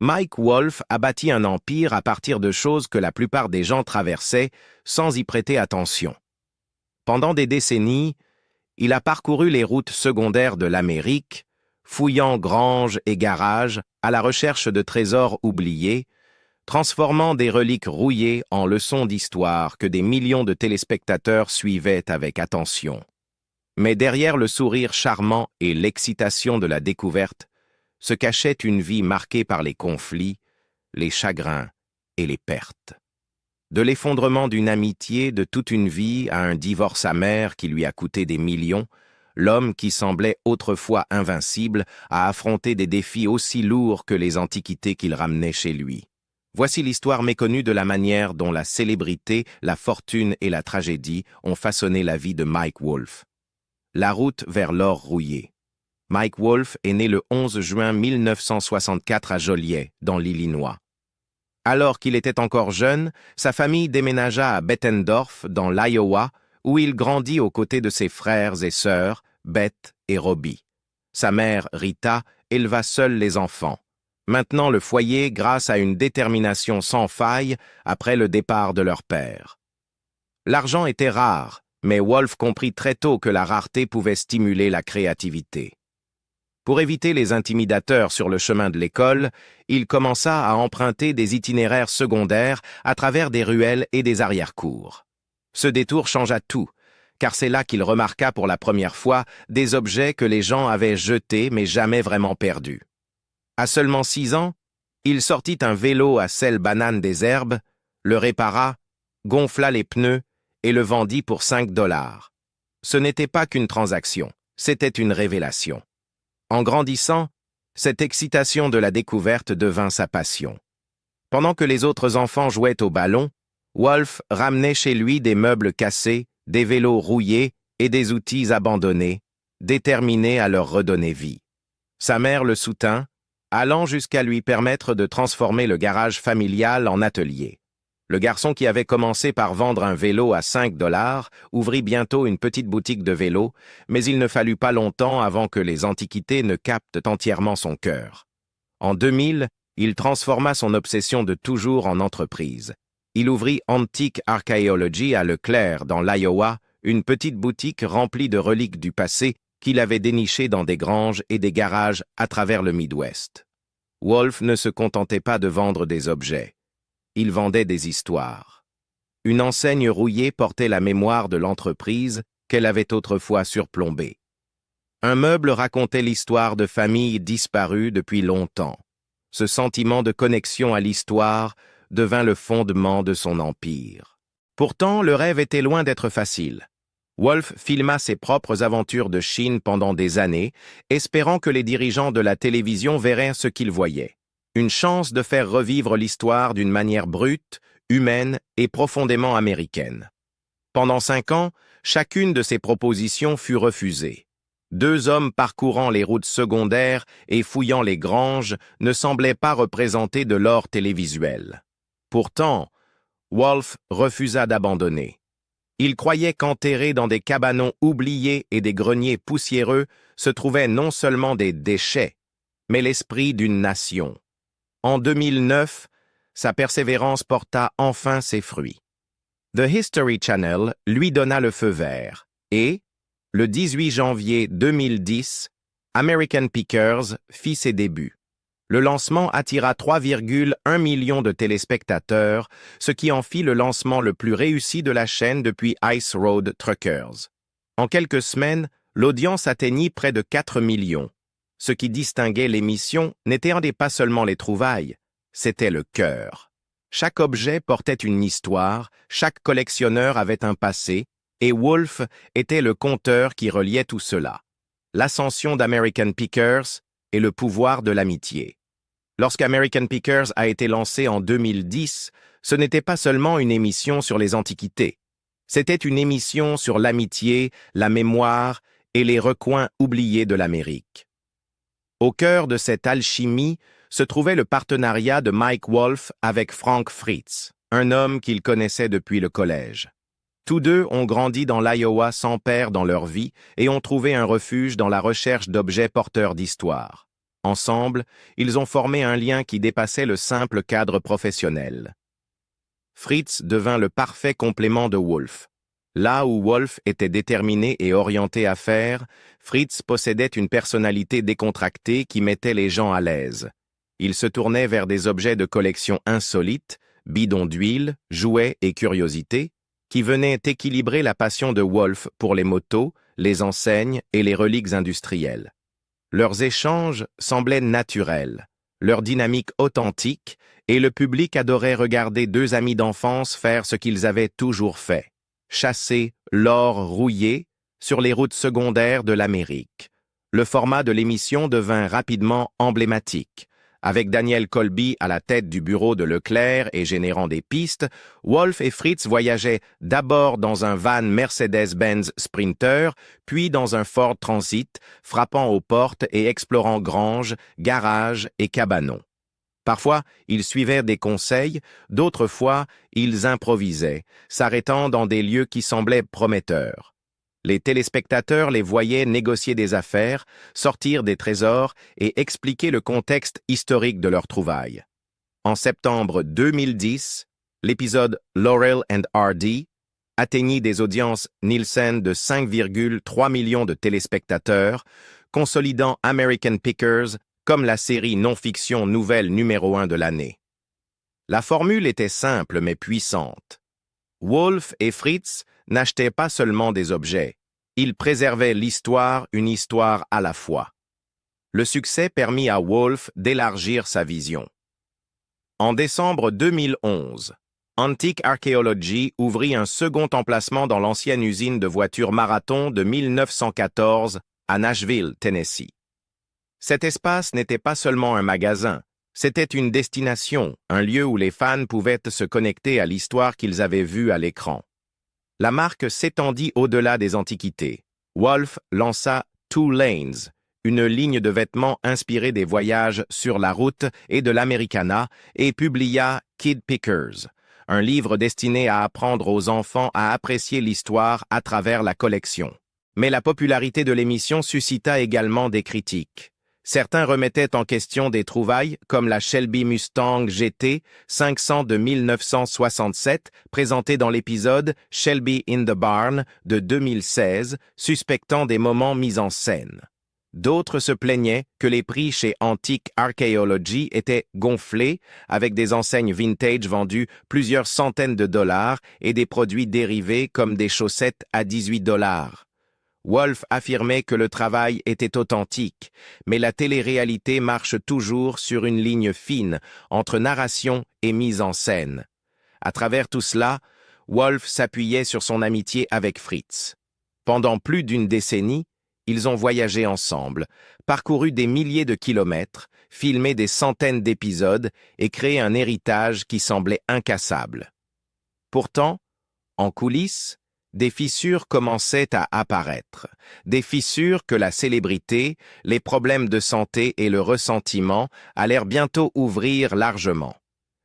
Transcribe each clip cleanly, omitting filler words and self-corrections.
Mike Wolfe a bâti un empire à partir de choses que la plupart des gens traversaient sans y prêter attention. Pendant des décennies, il a parcouru les routes secondaires de l'Amérique, fouillant granges et garages à la recherche de trésors oubliés, transformant des reliques rouillées en leçons d'histoire que des millions de téléspectateurs suivaient avec attention. Mais derrière le sourire charmant et l'excitation de la découverte, se cachait une vie marquée par les conflits, les chagrins et les pertes. De l'effondrement d'une amitié de toute une vie à un divorce amer qui lui a coûté des millions, l'homme qui semblait autrefois invincible a affronté des défis aussi lourds que les antiquités qu'il ramenait chez lui. Voici l'histoire méconnue de la manière dont la célébrité, la fortune et la tragédie ont façonné la vie de Mike Wolfe. La route vers l'or rouillé. Mike Wolfe est né le 11 juin 1964 à Joliet, dans l'Illinois. Alors qu'il était encore jeune, sa famille déménagea à Bettendorf, dans l'Iowa, où il grandit aux côtés de ses frères et sœurs, Beth et Robbie. Sa mère, Rita, éleva seule les enfants, maintenant le foyer grâce à une détermination sans faille après le départ de leur père. L'argent était rare, mais Wolfe comprit très tôt que la rareté pouvait stimuler la créativité. Pour éviter les intimidateurs sur le chemin de l'école, il commença à emprunter des itinéraires secondaires à travers des ruelles et des arrière-cours. Ce détour changea tout, car c'est là qu'il remarqua pour la première fois des objets que les gens avaient jetés mais jamais vraiment perdus. À seulement 6 ans, il sortit un vélo à selle banane des herbes, le répara, gonfla les pneus et le vendit pour $5. Ce n'était pas qu'une transaction, c'était une révélation. En grandissant, cette excitation de la découverte devint sa passion. Pendant que les autres enfants jouaient au ballon, Wolfe ramenait chez lui des meubles cassés, des vélos rouillés et des outils abandonnés, déterminé à leur redonner vie. Sa mère le soutint, allant jusqu'à lui permettre de transformer le garage familial en atelier. Le garçon qui avait commencé par vendre un vélo à $5 ouvrit bientôt une petite boutique de vélos, mais il ne fallut pas longtemps avant que les antiquités ne captent entièrement son cœur. En 2000, il transforma son obsession de toujours en entreprise. Il ouvrit Antique Archaeology à Leclerc, dans l'Iowa, une petite boutique remplie de reliques du passé qu'il avait dénichées dans des granges et des garages à travers le Midwest. Wolfe ne se contentait pas de vendre des objets. Il vendait des histoires. Une enseigne rouillée portait la mémoire de l'entreprise qu'elle avait autrefois surplombée. Un meuble racontait l'histoire de familles disparues depuis longtemps. Ce sentiment de connexion à l'histoire devint le fondement de son empire. Pourtant, le rêve était loin d'être facile. Wolfe filma ses propres aventures de Chine pendant des années, espérant que les dirigeants de la télévision verraient ce qu'ils voyaient. Une chance de faire revivre l'histoire d'une manière brute, humaine et profondément américaine. Pendant 5 ans, chacune de ces propositions fut refusée. 2 hommes parcourant les routes secondaires et fouillant les granges ne semblaient pas représenter de l'or télévisuel. Pourtant, Wolfe refusa d'abandonner. Il croyait qu'enterrés dans des cabanons oubliés et des greniers poussiéreux se trouvaient non seulement des déchets, mais l'esprit d'une nation. En 2009, sa persévérance porta enfin ses fruits. The History Channel lui donna le feu vert et, le 18 janvier 2010, American Pickers fit ses débuts. Le lancement attira 3,1 millions de téléspectateurs, ce qui en fit le lancement le plus réussi de la chaîne depuis Ice Road Truckers. En quelques semaines, l'audience atteignit près de 4 millions. Ce qui distinguait l'émission n'était pas seulement les trouvailles, c'était le cœur. Chaque objet portait une histoire, chaque collectionneur avait un passé, et Wolfe était le conteur qui reliait tout cela. L'ascension d'American Pickers et le pouvoir de l'amitié. Lorsqu'American Pickers a été lancé en 2010, ce n'était pas seulement une émission sur les antiquités. C'était une émission sur l'amitié, la mémoire et les recoins oubliés de l'Amérique. Au cœur de cette alchimie se trouvait le partenariat de Mike Wolfe avec Frank Fritz, un homme qu'il connaissait depuis le collège. Tous deux ont grandi dans l'Iowa sans père dans leur vie et ont trouvé un refuge dans la recherche d'objets porteurs d'histoire. Ensemble, ils ont formé un lien qui dépassait le simple cadre professionnel. Fritz devint le parfait complément de Wolf. Là où Wolf était déterminé et orienté à faire, Fritz possédait une personnalité décontractée qui mettait les gens à l'aise. Il se tournait vers des objets de collection insolites, bidons d'huile, jouets et curiosités, qui venaient équilibrer la passion de Wolf pour les motos, les enseignes et les reliques industrielles. Leurs échanges semblaient naturels, leur dynamique authentique, et le public adorait regarder deux amis d'enfance faire ce qu'ils avaient toujours fait: chasser l'or rouillé sur les routes secondaires de l'Amérique. Le format de l'émission devint rapidement emblématique. Avec Daniel Colby à la tête du bureau de Leclerc et générant des pistes, Wolf et Fritz voyageaient d'abord dans un van Mercedes-Benz Sprinter, puis dans un Ford Transit, frappant aux portes et explorant granges, garages et cabanons. Parfois, ils suivaient des conseils, d'autres fois, ils improvisaient, s'arrêtant dans des lieux qui semblaient prometteurs. Les téléspectateurs les voyaient négocier des affaires, sortir des trésors et expliquer le contexte historique de leurs trouvailles. En septembre 2010, l'épisode Laurel and Hardy atteignit des audiences Nielsen de 5,3 millions de téléspectateurs, consolidant American Pickers comme la série non-fiction nouvelle numéro 1 de l'année. La formule était simple mais puissante. Wolf et Fritz n'achetaient pas seulement des objets, ils préservaient l'histoire, une histoire à la fois. Le succès permit à Wolf d'élargir sa vision. En décembre 2011, Antique Archaeology ouvrit un second emplacement dans l'ancienne usine de voitures Marathon de 1914 à Nashville, Tennessee. Cet espace n'était pas seulement un magasin, c'était une destination, un lieu où les fans pouvaient se connecter à l'histoire qu'ils avaient vue à l'écran. La marque s'étendit au-delà des antiquités. Wolf lança Two Lanes, une ligne de vêtements inspirée des voyages sur la route et de l'Americana, et publia Kid Pickers, un livre destiné à apprendre aux enfants à apprécier l'histoire à travers la collection. Mais la popularité de l'émission suscita également des critiques. Certains remettaient en question des trouvailles comme la Shelby Mustang GT 500 de 1967 présentée dans l'épisode Shelby in the Barn de 2016, suspectant des moments mis en scène. D'autres se plaignaient que les prix chez Antique Archaeology étaient gonflés, avec des enseignes vintage vendues plusieurs centaines de dollars et des produits dérivés comme des chaussettes à 18 dollars. Wolf affirmait que le travail était authentique, mais la télé-réalité marche toujours sur une ligne fine entre narration et mise en scène. À travers tout cela, Wolf s'appuyait sur son amitié avec Fritz. Pendant plus d'une décennie, ils ont voyagé ensemble, parcouru des milliers de kilomètres, filmé des centaines d'épisodes et créé un héritage qui semblait incassable. Pourtant, en coulisses, des fissures commençaient à apparaître, des fissures que la célébrité, les problèmes de santé et le ressentiment allèrent bientôt ouvrir largement.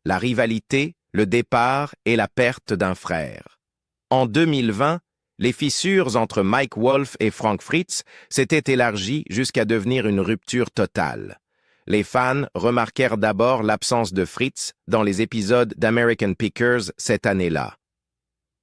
La rivalité, le départ et la perte d'un frère. En 2020, les fissures entre Mike Wolf et Frank Fritz s'étaient élargies jusqu'à devenir une rupture totale. Les fans remarquèrent d'abord l'absence de Fritz dans les épisodes d'American Pickers cette année-là.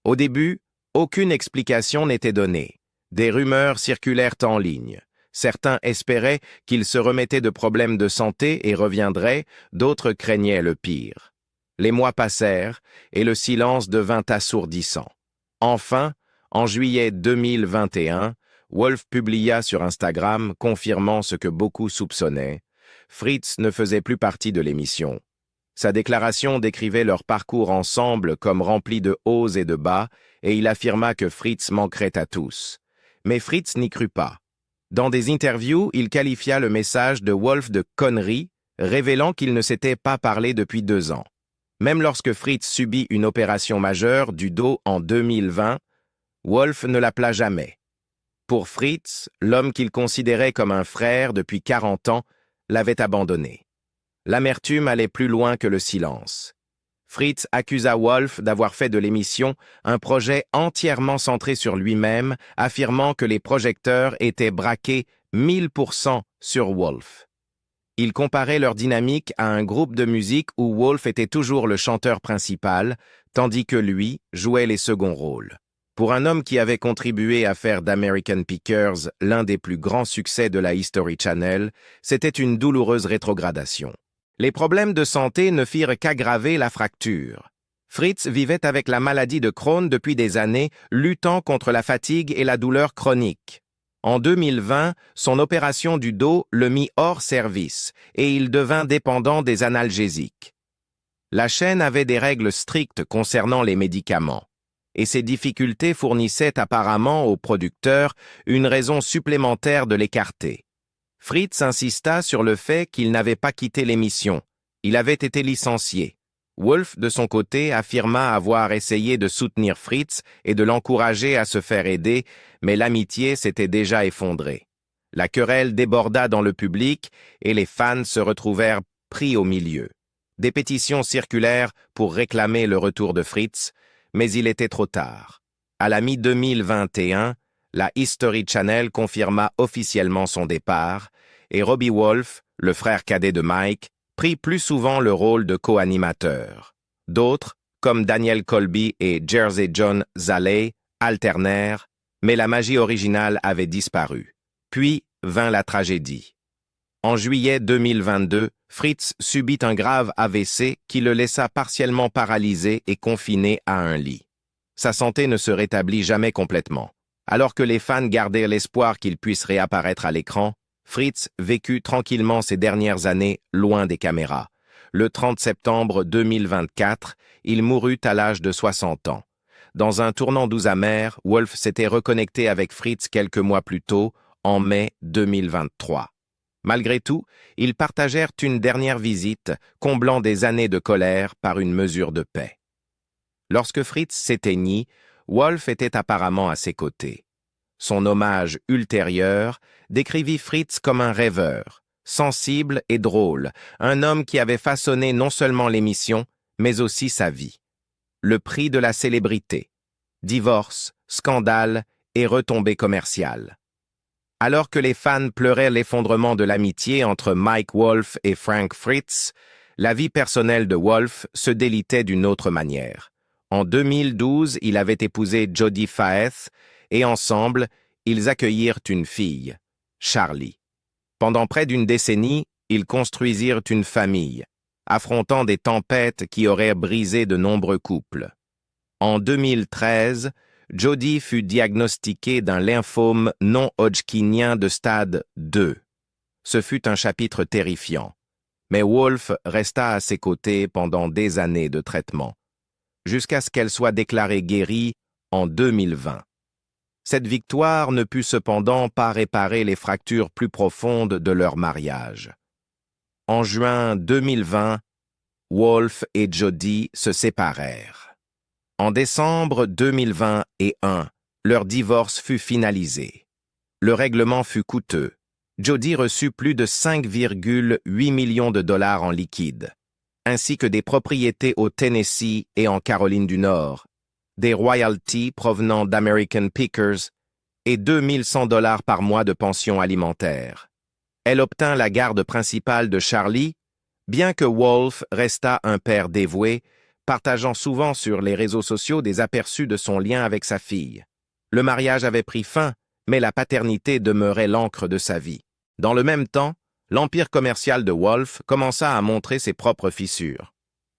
Au début, aucune explication n'était donnée. Des rumeurs circulèrent en ligne. Certains espéraient qu'il se remettait de problèmes de santé et reviendrait, d'autres craignaient le pire. Les mois passèrent et le silence devint assourdissant. Enfin, en juillet 2021, Wolf publia sur Instagram confirmant ce que beaucoup soupçonnaient. Fritz ne faisait plus partie de l'émission. Sa déclaration décrivait leur parcours ensemble comme rempli de hauts et de bas, et il affirma que Fritz manquerait à tous. Mais Fritz n'y crut pas. Dans des interviews, il qualifia le message de Wolf de connerie, révélant qu'il ne s'était pas parlé depuis 2 ans. Même lorsque Fritz subit une opération majeure du dos en 2020, Wolf ne l'appela jamais. Pour Fritz, l'homme qu'il considérait comme un frère depuis 40 ans l'avait abandonné. L'amertume allait plus loin que le silence. Fritz accusa Wolf d'avoir fait de l'émission un projet entièrement centré sur lui-même, affirmant que les projecteurs étaient braqués 1000% sur Wolf. Il comparait leur dynamique à un groupe de musique où Wolf était toujours le chanteur principal, tandis que lui jouait les seconds rôles. Pour un homme qui avait contribué à faire d'American Pickers l'un des plus grands succès de la History Channel, c'était une douloureuse rétrogradation. Les problèmes de santé ne firent qu'aggraver la fracture. Fritz vivait avec la maladie de Crohn depuis des années, luttant contre la fatigue et la douleur chronique. En 2020, son opération du dos le mit hors service et il devint dépendant des analgésiques. La chaîne avait des règles strictes concernant les médicaments, et ces difficultés fournissaient apparemment aux producteurs une raison supplémentaire de l'écarter. Fritz insista sur le fait qu'il n'avait pas quitté l'émission, il avait été licencié. Wolf, de son côté, affirma avoir essayé de soutenir Fritz et de l'encourager à se faire aider, mais l'amitié s'était déjà effondrée. La querelle déborda dans le public et les fans se retrouvèrent pris au milieu. Des pétitions circulèrent pour réclamer le retour de Fritz, mais il était trop tard. À la mi-2021, la History Channel confirma officiellement son départ et Robbie Wolf, le frère cadet de Mike, prit plus souvent le rôle de co-animateur. D'autres, comme Daniel Colby et Jersey John Zaley, alternèrent, mais la magie originale avait disparu. Puis vint la tragédie. En juillet 2022, Fritz subit un grave AVC qui le laissa partiellement paralysé et confiné à un lit. Sa santé ne se rétablit jamais complètement. Alors que les fans gardaient l'espoir qu'il puisse réapparaître à l'écran, Fritz vécut tranquillement ses dernières années loin des caméras. Le 30 septembre 2024, il mourut à l'âge de 60 ans. Dans un tournant doux amer, Wolf s'était reconnecté avec Fritz quelques mois plus tôt, en mai 2023. Malgré tout, ils partagèrent une dernière visite, comblant des années de colère par une mesure de paix. Lorsque Fritz s'éteignit, Wolf était apparemment à ses côtés. Son hommage ultérieur décrivit Fritz comme un rêveur, sensible et drôle, un homme qui avait façonné non seulement l'émission, mais aussi sa vie. Le prix de la célébrité, divorce, scandale et retombées commerciales. Alors que les fans pleuraient l'effondrement de l'amitié entre Mike Wolf et Frank Fritz, la vie personnelle de Wolf se délitait d'une autre manière. En 2012, il avait épousé Jodie Faeth, et ensemble, ils accueillirent une fille, Charlie. Pendant près d'une décennie, ils construisirent une famille, affrontant des tempêtes qui auraient brisé de nombreux couples. En 2013, Jodie fut diagnostiquée d'un lymphome non-hodgkinien de stade 2. Ce fut un chapitre terrifiant, mais Wolf resta à ses côtés pendant des années de traitement, jusqu'à ce qu'elle soit déclarée guérie en 2020. Cette victoire ne put cependant pas réparer les fractures plus profondes de leur mariage. En juin 2020, Wolf et Jodie se séparèrent. En décembre 2021, leur divorce fut finalisé. Le règlement fut coûteux. Jodie reçut plus de 5,8 millions de dollars en liquide, ainsi que des propriétés au Tennessee et en Caroline du Nord, des royalties provenant d'American Pickers et 2100 dollars par mois de pension alimentaire. Elle obtint la garde principale de Charlie, bien que Wolf restât un père dévoué, partageant souvent sur les réseaux sociaux des aperçus de son lien avec sa fille. Le mariage avait pris fin, mais la paternité demeurait l'encre de sa vie. Dans le même temps, l'empire commercial de Wolf commença à montrer ses propres fissures.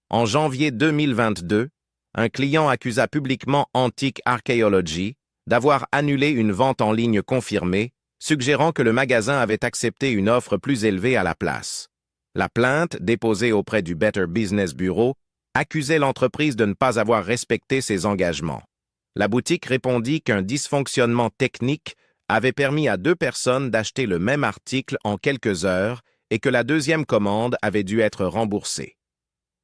En janvier 2022, un client accusa publiquement Antique Archaeology d'avoir annulé une vente en ligne confirmée, suggérant que le magasin avait accepté une offre plus élevée à la place. La plainte, déposée auprès du Better Business Bureau, accusait l'entreprise de ne pas avoir respecté ses engagements. La boutique répondit qu'un dysfonctionnement technique avait permis à 2 personnes d'acheter le même article en quelques heures et que la deuxième commande avait dû être remboursée.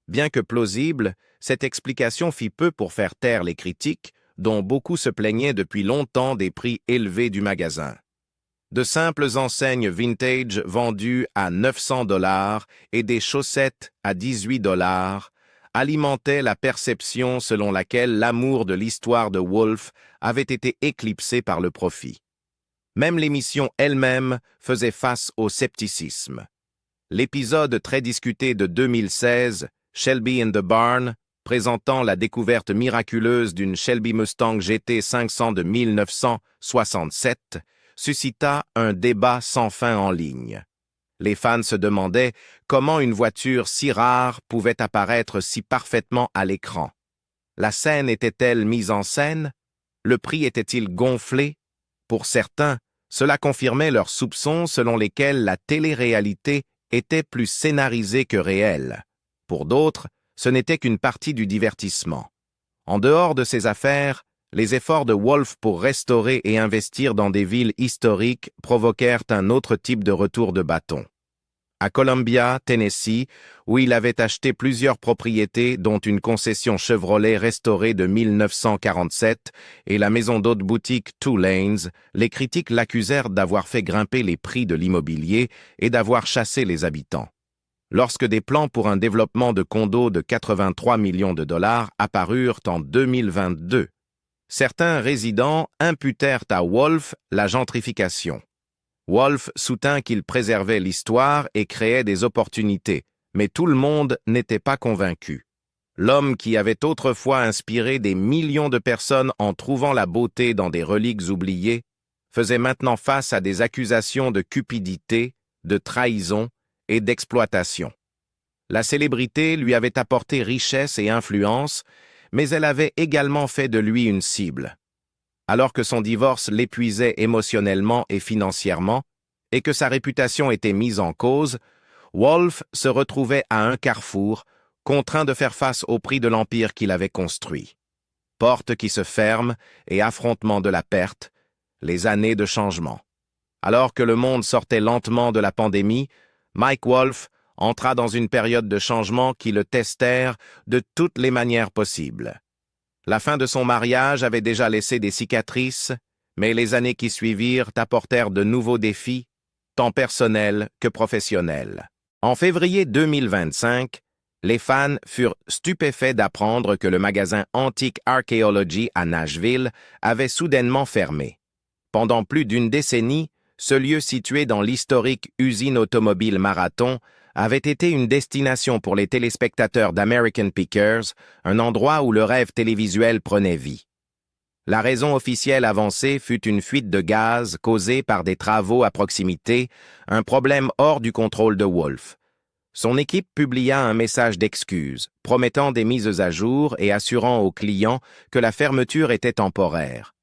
Bien que plausible, cette explication fit peu pour faire taire les critiques, dont beaucoup se plaignaient depuis longtemps des prix élevés du magasin. De simples enseignes vintage vendues à 900 dollars et des chaussettes à 18 dollars alimentaient la perception selon laquelle l'amour de l'histoire de Wolf avait été éclipsé par le profit. Même l'émission elle-même faisait face au scepticisme. L'épisode très discuté de 2016, Shelby in the Barn, présentant la découverte miraculeuse d'une Shelby Mustang GT 500 de 1967, suscita un débat sans fin en ligne. Les fans se demandaient comment une voiture si rare pouvait apparaître si parfaitement à l'écran. La scène était-elle mise en scène? Le prix était-il gonflé? Pour certains, cela confirmait leurs soupçons selon lesquels la télé-réalité était plus scénarisée que réelle. Pour d'autres, ce n'était qu'une partie du divertissement. En dehors de ces affaires, les efforts de Wolf pour restaurer et investir dans des villes historiques provoquèrent un autre type de retour de bâton. À Columbia, Tennessee, où il avait acheté plusieurs propriétés dont une concession Chevrolet restaurée de 1947 et la maison d'hôte boutique Two Lanes, les critiques l'accusèrent d'avoir fait grimper les prix de l'immobilier et d'avoir chassé les habitants. Lorsque des plans pour un développement de condos de 83 millions de dollars apparurent en 2022, certains résidents imputèrent à Wolf la gentrification. Wolf soutint qu'il préservait l'histoire et créait des opportunités, mais tout le monde n'était pas convaincu. L'homme qui avait autrefois inspiré des millions de personnes en trouvant la beauté dans des reliques oubliées, faisait maintenant face à des accusations de cupidité, de trahison et d'exploitation. La célébrité lui avait apporté richesse et influence, mais elle avait également fait de lui une cible. Alors que son divorce l'épuisait émotionnellement et financièrement, et que sa réputation était mise en cause, Wolf se retrouvait à un carrefour, contraint de faire face au prix de l'empire qu'il avait construit. Porte qui se ferme et affrontement de la perte, les années de changement. Alors que le monde sortait lentement de la pandémie, Mike Wolf entra dans une période de changement qui le testèrent de toutes les manières possibles. La fin de son mariage avait déjà laissé des cicatrices, mais les années qui suivirent apportèrent de nouveaux défis, tant personnels que professionnels. En février 2025, les fans furent stupéfaits d'apprendre que le magasin Antique Archaeology à Nashville avait soudainement fermé. Pendant plus d'une décennie, ce lieu situé dans l'historique usine automobile Marathon avait été une destination pour les téléspectateurs d'American Pickers, un endroit où le rêve télévisuel prenait vie. La raison officielle avancée fut une fuite de gaz causée par des travaux à proximité, un problème hors du contrôle de Wolf. Son équipe publia un message d'excuse, promettant des mises à jour et assurant aux clients que la fermeture était temporaire.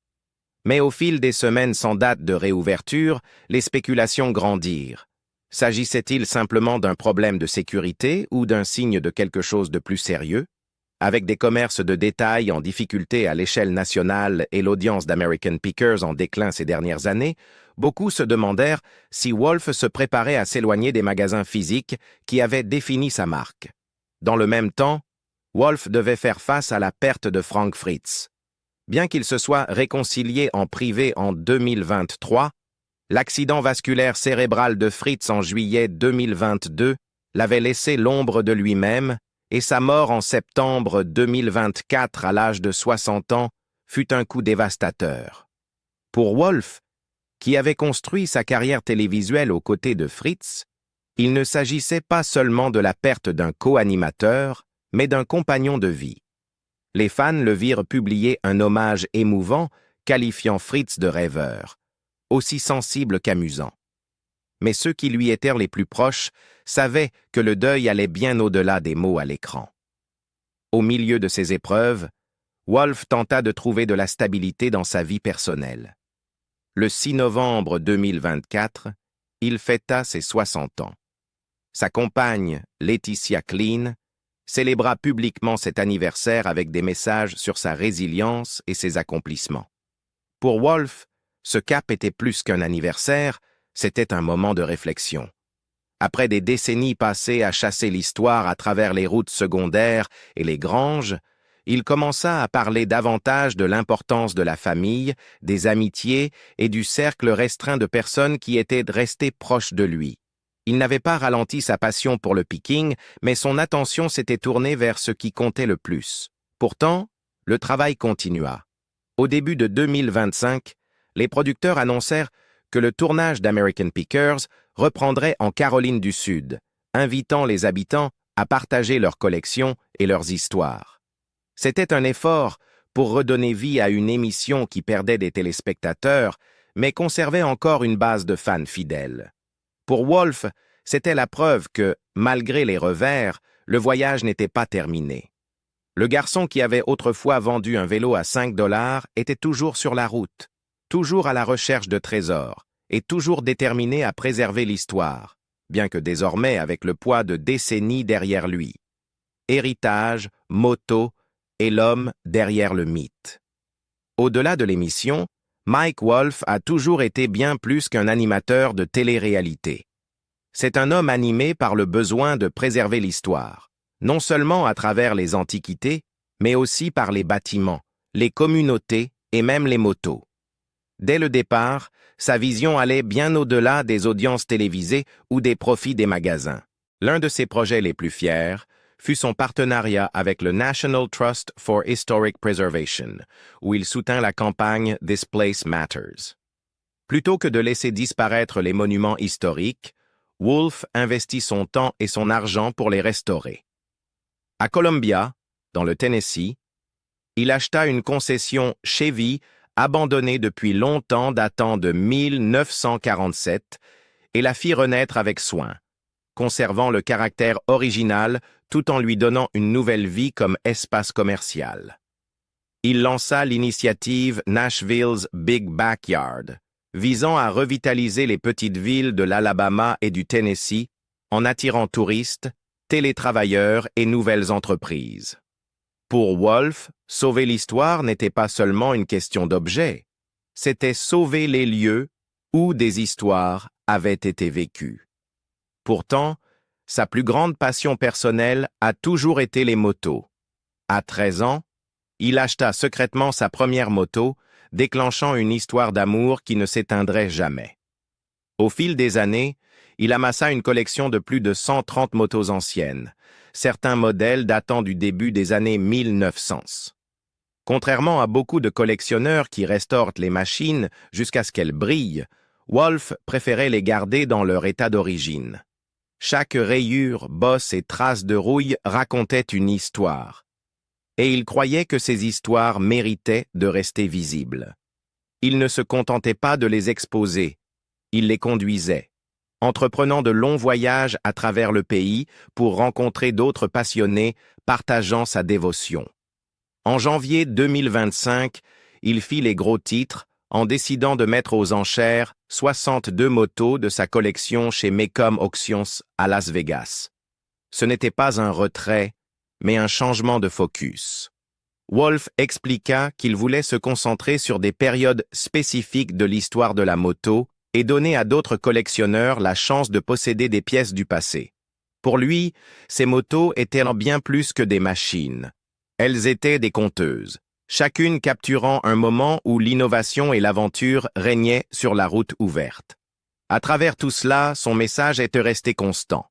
Mais au fil des semaines sans date de réouverture, les spéculations grandirent. S'agissait-il simplement d'un problème de sécurité ou d'un signe de quelque chose de plus sérieux? Avec des commerces de détail en difficulté à l'échelle nationale et l'audience d'American Pickers en déclin ces dernières années, beaucoup se demandèrent si Wolf se préparait à s'éloigner des magasins physiques qui avaient défini sa marque. Dans le même temps, Wolf devait faire face à la perte de Frank Fritz. Bien qu'il se soit réconcilié en privé en 2023, l'accident vasculaire cérébral de Fritz en juillet 2022 l'avait laissé l'ombre de lui-même et sa mort en septembre 2024 à l'âge de 60 ans fut un coup dévastateur. Pour Wolf, qui avait construit sa carrière télévisuelle aux côtés de Fritz, il ne s'agissait pas seulement de la perte d'un co-animateur, mais d'un compagnon de vie. Les fans le virent publier un hommage émouvant, qualifiant Fritz de rêveur, aussi sensible qu'amusant. Mais ceux qui lui étaient les plus proches savaient que le deuil allait bien au-delà des mots à l'écran. Au milieu de ces épreuves, Wolf tenta de trouver de la stabilité dans sa vie personnelle. Le 6 novembre 2024, il fêta ses 60 ans. Sa compagne, Laetitia Clean, célébra publiquement cet anniversaire avec des messages sur sa résilience et ses accomplissements. Pour Wolf, ce cap était plus qu'un anniversaire, c'était un moment de réflexion. Après des décennies passées à chasser l'histoire à travers les routes secondaires et les granges, il commença à parler davantage de l'importance de la famille, des amitiés et du cercle restreint de personnes qui étaient restées proches de lui. Il n'avait pas ralenti sa passion pour le picking, mais son attention s'était tournée vers ce qui comptait le plus. Pourtant, le travail continua. Au début de 2025, les producteurs annoncèrent que le tournage d'American Pickers reprendrait en Caroline du Sud, invitant les habitants à partager leurs collections et leurs histoires. C'était un effort pour redonner vie à une émission qui perdait des téléspectateurs, mais conservait encore une base de fans fidèles. Pour Wolf, c'était la preuve que, malgré les revers, le voyage n'était pas terminé. Le garçon qui avait autrefois vendu un vélo à 5 $ était toujours sur la route, toujours à la recherche de trésors, et toujours déterminé à préserver l'histoire, bien que désormais avec le poids de décennies derrière lui. Héritage, moto et l'homme derrière le mythe. Au-delà de l'émission, Mike Wolf a toujours été bien plus qu'un animateur de télé-réalité. C'est un homme animé par le besoin de préserver l'histoire, non seulement à travers les antiquités, mais aussi par les bâtiments, les communautés et même les motos. Dès le départ, sa vision allait bien au-delà des audiences télévisées ou des profits des magasins. L'un de ses projets les plus fiers fut son partenariat avec le National Trust for Historic Preservation, où il soutint la campagne This Place Matters. Plutôt que de laisser disparaître les monuments historiques, Wolf investit son temps et son argent pour les restaurer. À Columbia, dans le Tennessee, il acheta une concession Chevy abandonnée depuis longtemps datant de 1947 et la fit renaître avec soin, conservant le caractère original tout en lui donnant une nouvelle vie comme espace commercial. Il lança l'initiative Nashville's Big Backyard, visant à revitaliser les petites villes de l'Alabama et du Tennessee en attirant touristes, télétravailleurs et nouvelles entreprises. Pour Wolf, sauver l'histoire n'était pas seulement une question d'objet, c'était sauver les lieux où des histoires avaient été vécues. Pourtant, sa plus grande passion personnelle a toujours été les motos. À 13 ans, il acheta secrètement sa première moto, déclenchant une histoire d'amour qui ne s'éteindrait jamais. Au fil des années, il amassa une collection de plus de 130 motos anciennes, certains modèles datant du début des années 1900. Contrairement à beaucoup de collectionneurs qui restaurent les machines jusqu'à ce qu'elles brillent, Wolf préférait les garder dans leur état d'origine. Chaque rayure, bosse et trace de rouille racontait une histoire. Et il croyait que ces histoires méritaient de rester visibles. Il ne se contentait pas de les exposer, il les conduisait, entreprenant de longs voyages à travers le pays pour rencontrer d'autres passionnés partageant sa dévotion. En janvier 2025, il fit les gros titres en décidant de mettre aux enchères 62 motos de sa collection chez Mecum Auctions à Las Vegas. Ce n'était pas un retrait, mais un changement de focus. Wolf expliqua qu'il voulait se concentrer sur des périodes spécifiques de l'histoire de la moto et donner à d'autres collectionneurs la chance de posséder des pièces du passé. Pour lui, ces motos étaient bien plus que des machines. Elles étaient des conteuses, chacune capturant un moment où l'innovation et l'aventure régnaient sur la route ouverte. À travers tout cela, son message était resté constant.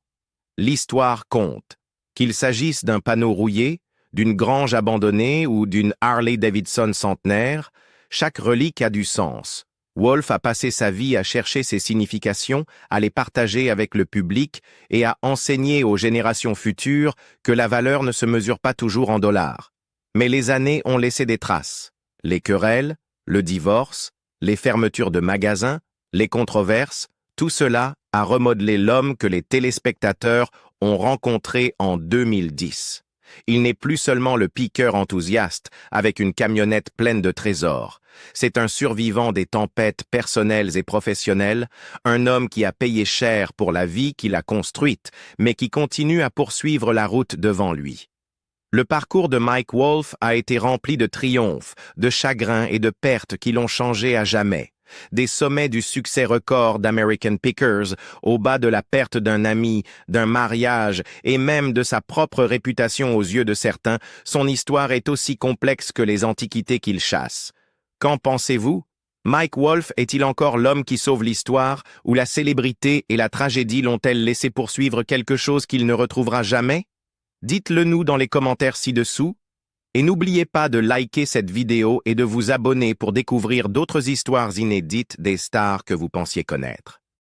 L'histoire compte. Qu'il s'agisse d'un panneau rouillé, d'une grange abandonnée ou d'une Harley-Davidson centenaire, chaque relique a du sens. Wolf a passé sa vie à chercher ses significations, à les partager avec le public et à enseigner aux générations futures que la valeur ne se mesure pas toujours en dollars. Mais les années ont laissé des traces. Les querelles, le divorce, les fermetures de magasins, les controverses, tout cela a remodelé l'homme que les téléspectateurs ont rencontré en 2010. Il n'est plus seulement le piqueur enthousiaste avec une camionnette pleine de trésors. C'est un survivant des tempêtes personnelles et professionnelles, un homme qui a payé cher pour la vie qu'il a construite, mais qui continue à poursuivre la route devant lui. Le parcours de Mike Wolf a été rempli de triomphes, de chagrins et de pertes qui l'ont changé à jamais. Des sommets du succès record d'American Pickers, au bas de la perte d'un ami, d'un mariage et même de sa propre réputation aux yeux de certains, son histoire est aussi complexe que les antiquités qu'il chasse. Qu'en pensez-vous? Mike Wolf est-il encore l'homme qui sauve l'histoire, ou la célébrité et la tragédie l'ont-elles laissé poursuivre quelque chose qu'il ne retrouvera jamais? Dites-le nous dans les commentaires ci-dessous. Et n'oubliez pas de liker cette vidéo et de vous abonner pour découvrir d'autres histoires inédites des stars que vous pensiez connaître.